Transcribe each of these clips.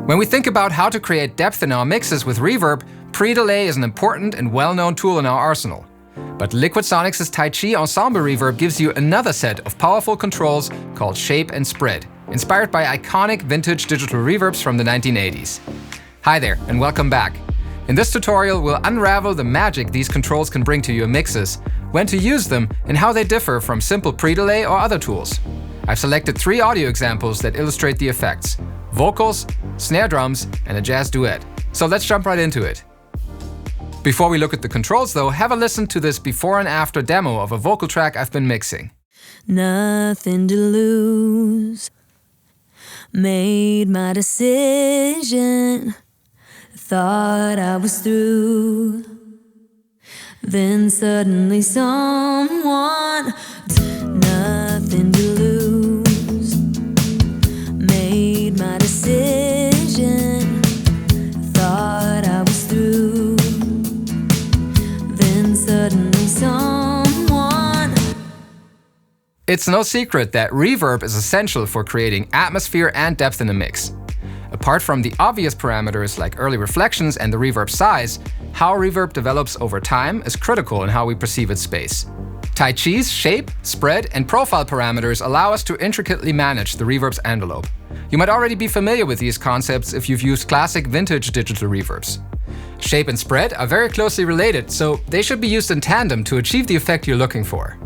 When we think about how to create depth in our mixes with reverb, pre-delay is an important and well-known tool in our arsenal. But LiquidSonics Tai Chi ensemble reverb gives you another set of powerful controls called shape and spread, inspired by iconic vintage digital reverbs from the 1980s. Hi there, and welcome back. In this tutorial, we'll unravel the magic these controls can bring to your mixes, when to use them, and how they differ from simple pre-delay or other tools. I've selected 3 audio examples that illustrate the effects: vocals, snare drums, and a jazz duet. So let's jump right into it. Before we look at the controls though, have a listen to this before and after demo of a vocal track I've been mixing. Nothing to lose. Made my decision. Thought I was through. Then suddenly someone. Nothing to lose. Made my decision. Thought I was through. Then suddenly someone. It's no secret that reverb is essential for creating atmosphere and depth in a mix. Apart from the obvious parameters like early reflections and the reverb size, how reverb develops over time is critical in how we perceive its space. Tai Chi's shape, spread, and profile parameters allow us to intricately manage the reverb's envelope. You might already be familiar with these concepts if you've used classic vintage digital reverbs. Shape and spread are very closely related, so they should be used in tandem to achieve the effect you're looking for.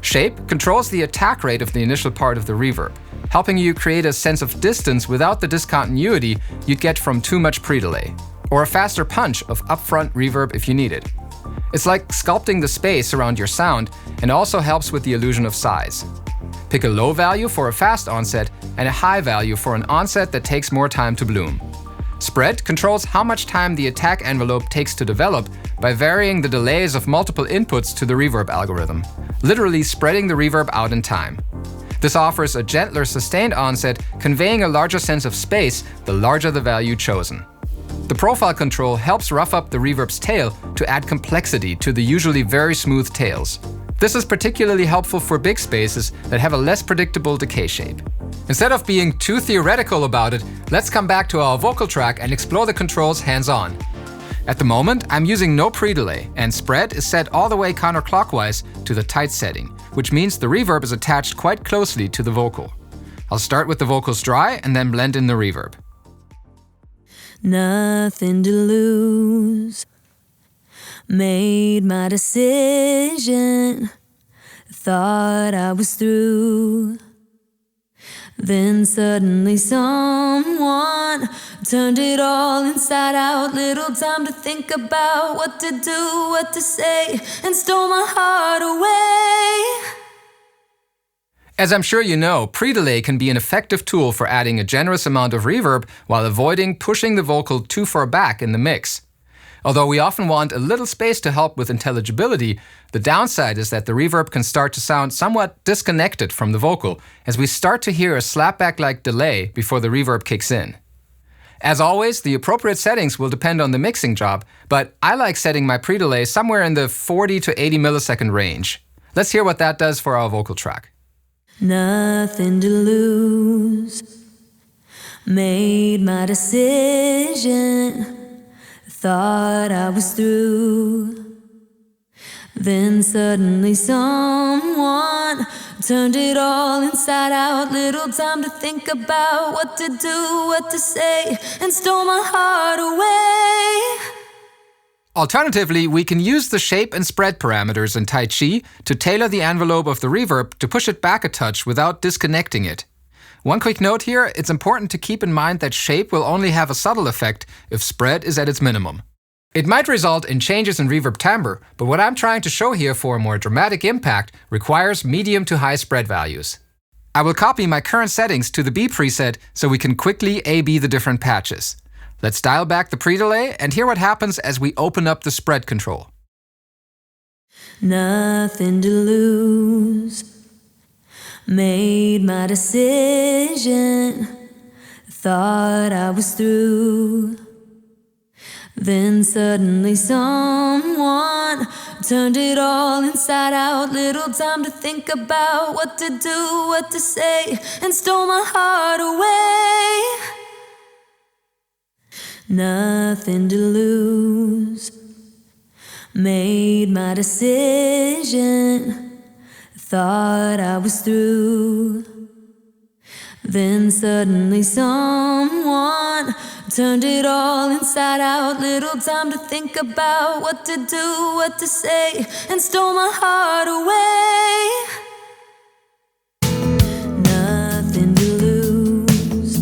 Shape controls the attack rate of the initial part of the reverb, helping you create a sense of distance without the discontinuity you'd get from too much pre-delay, or a faster punch of upfront reverb if you need it. It's like sculpting the space around your sound and also helps with the illusion of size. Pick a low value for a fast onset and a high value for an onset that takes more time to bloom. Spread controls how much time the attack envelope takes to develop by varying the delays of multiple inputs to the reverb algorithm, literally spreading the reverb out in time. This offers a gentler sustained onset, conveying a larger sense of space the larger the value chosen. The profile control helps rough up the reverb's tail to add complexity to the usually very smooth tails. This is particularly helpful for big spaces that have a less predictable decay shape. Instead of being too theoretical about it, let's come back to our vocal track and explore the controls hands-on. At the moment, I'm using no pre-delay, and spread is set all the way counterclockwise to the tight setting, which means the reverb is attached quite closely to the vocal. I'll start with the vocals dry and then blend in the reverb. Nothing to lose. Made my decision. Thought I was through. Then suddenly someone turned it all inside out. Little time to think about what to do, what to say, and stole my heart away. As I'm sure you know, pre-delay can be an effective tool for adding a generous amount of reverb while avoiding pushing the vocal too far back in the mix. Although we often want a little space to help with intelligibility, the downside is that the reverb can start to sound somewhat disconnected from the vocal as we start to hear a slapback-like delay before the reverb kicks in. As always, the appropriate settings will depend on the mixing job, but I like setting my pre-delay somewhere in the 40 to 80 millisecond range. Let's hear what that does for our vocal track. Nothing to lose. Made my decision. Thought I was through. Then suddenly someone turned it all inside out. Little time to think about what to do, what to say, and stole my heart away. Alternatively, we can use the shape and spread parameters in Tai Chi to tailor the envelope of the reverb to push it back a touch without disconnecting it. One quick note here, it's important to keep in mind that shape will only have a subtle effect if spread is at its minimum. It might result in changes in reverb timbre, but what I'm trying to show here for a more dramatic impact requires medium to high spread values. I will copy my current settings to the B preset so we can quickly A/B the different patches. Let's dial back the pre-delay and hear what happens as we open up the spread control. Nothing to lose. Made my decision. Thought I was through. Then suddenly someone turned it all inside out. Little time to think about what to do, what to say, and stole my heart away. nothing to lose. Made my decision, thought I was through. Then suddenly someone turned it all inside out. Little time to think about what to do, what to say, and stole my heart away. Nothing to lose.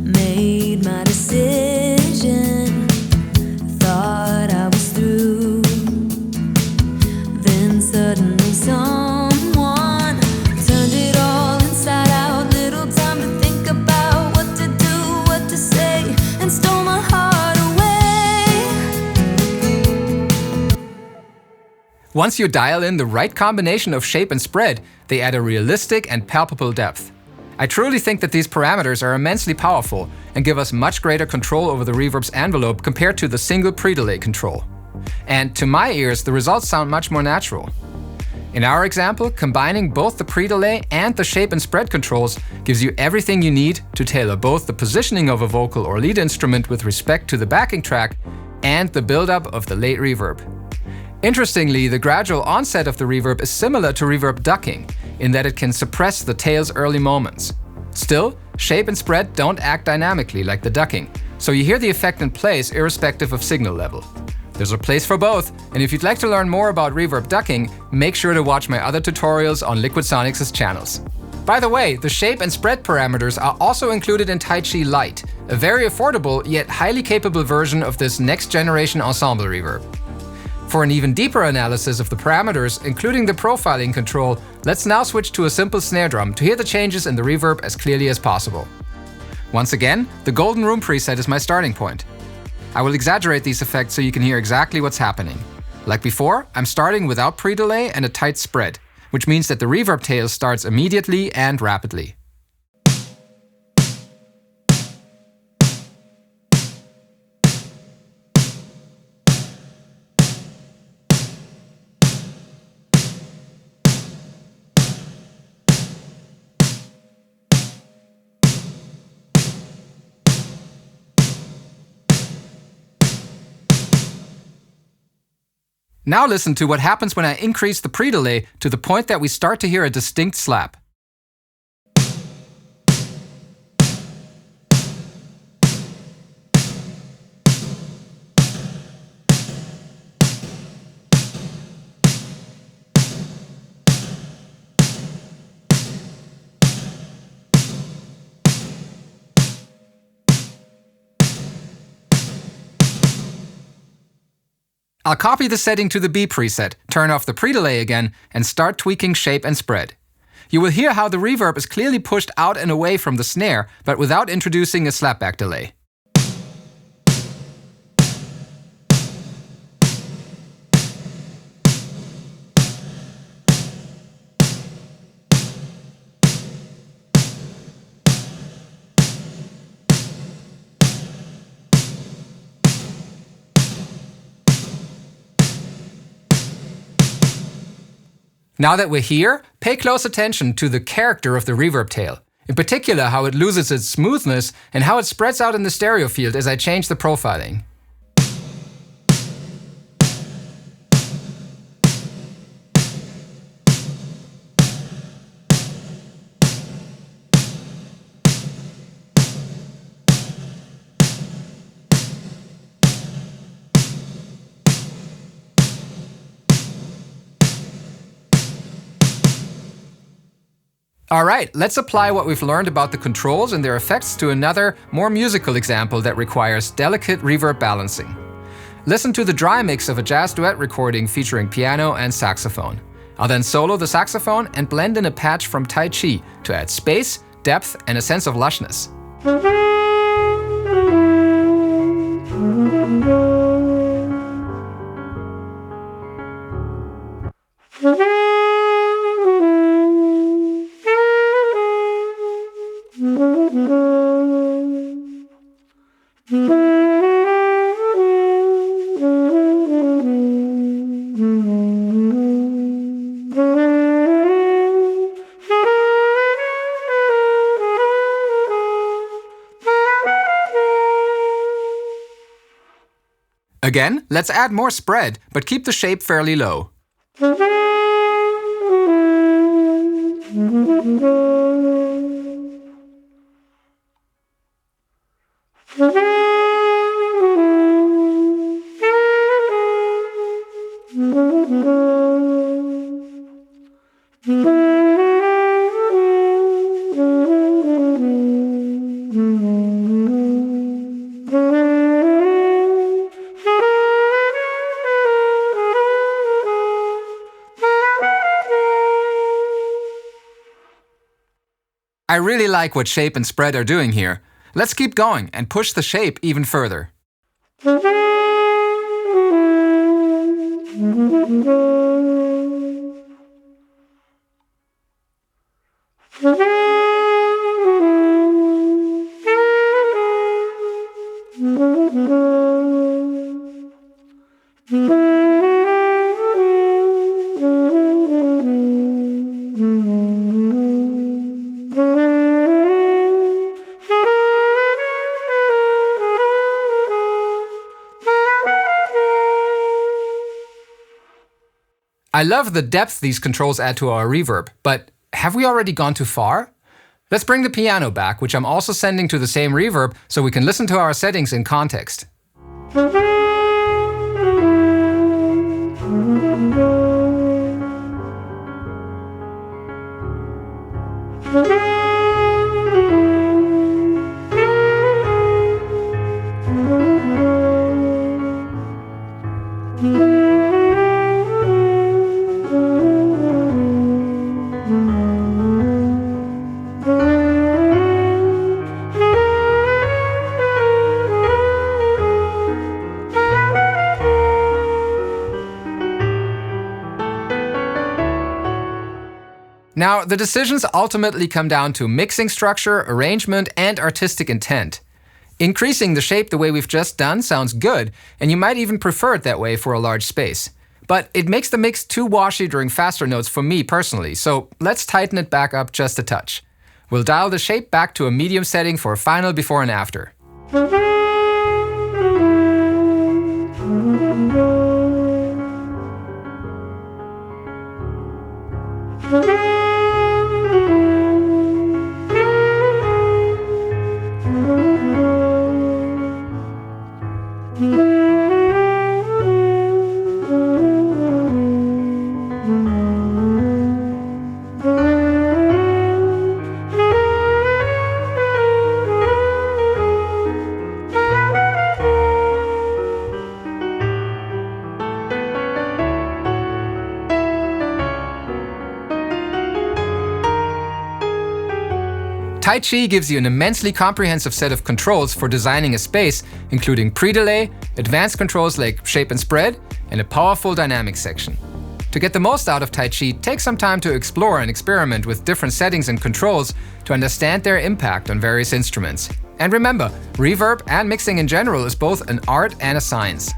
Made my decision, thought I was through. Then suddenly someone turned it all inside out. Little time to think about what to do, what to say, and stole my heart away. Once you dial in the right combination of shape and spread, they add a realistic and palpable depth. I truly think that these parameters are immensely powerful and give us much greater control over the reverb's envelope compared to the single pre-delay control. And to my ears, the results sound much more natural. In our example, combining both the pre-delay and the shape and spread controls gives you everything you need to tailor both the positioning of a vocal or lead instrument with respect to the backing track and the buildup of the late reverb. Interestingly, the gradual onset of the reverb is similar to reverb ducking, in that it can suppress the tail's early moments. Still, shape and spread don't act dynamically like the ducking, so you hear the effect in place irrespective of signal level. There's a place for both, and if you'd like to learn more about reverb ducking, make sure to watch my other tutorials on LiquidSonics' channels. By the way, the shape and spread parameters are also included in Tai Chi Lite, a very affordable yet highly capable version of this next generation ensemble reverb. For an even deeper analysis of the parameters, including the profiling control, let's now switch to a simple snare drum to hear the changes in the reverb as clearly as possible. Once again, the Golden Room preset is my starting point. I will exaggerate these effects so you can hear exactly what's happening. Like before, I'm starting without pre-delay and a tight spread, which means that the reverb tail starts immediately and rapidly. Now listen to what happens when I increase the pre-delay to the point that we start to hear a distinct slap. I'll copy the setting to the B preset, turn off the pre-delay again, and start tweaking shape and spread. You will hear how the reverb is clearly pushed out and away from the snare, but without introducing a slapback delay. Now that we're here, pay close attention to the character of the reverb tail. In particular, how it loses its smoothness and how it spreads out in the stereo field as I change the profiling. Alright, let's apply what we've learned about the controls and their effects to another, more musical example that requires delicate reverb balancing. Listen to the dry mix of a jazz duet recording featuring piano and saxophone. I'll then solo the saxophone and blend in a patch from Tai Chi to add space, depth, and a sense of lushness. Again, let's add more spread, but keep the shape fairly low. I really like what shape and spread are doing here. Let's keep going and push the shape even further. I love the depth these controls add to our reverb, but have we already gone too far? Let's bring the piano back, which I'm also sending to the same reverb so we can listen to our settings in context. Now, the decisions ultimately come down to mixing structure, arrangement, and artistic intent. Increasing the shape the way we've just done sounds good, and you might even prefer it that way for a large space. But it makes the mix too washy during faster notes for me personally, so let's tighten it back up just a touch. We'll dial the shape back to a medium setting for a final before and after. Tai Chi gives you an immensely comprehensive set of controls for designing a space, including pre-delay, advanced controls like shape and spread, and a powerful dynamics section. To get the most out of Tai Chi, take some time to explore and experiment with different settings and controls to understand their impact on various instruments. And remember, reverb and mixing in general is both an art and a science.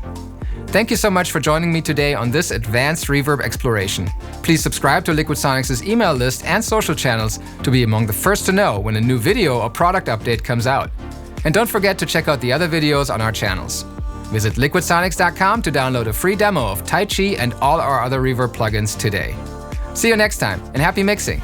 Thank you so much for joining me today on this advanced reverb exploration. Please subscribe to LiquidSonics' email list and social channels to be among the first to know when a new video or product update comes out. And don't forget to check out the other videos on our channels. Visit LiquidSonics.com to download a free demo of Tai Chi and all our other reverb plugins today. See you next time, and happy mixing!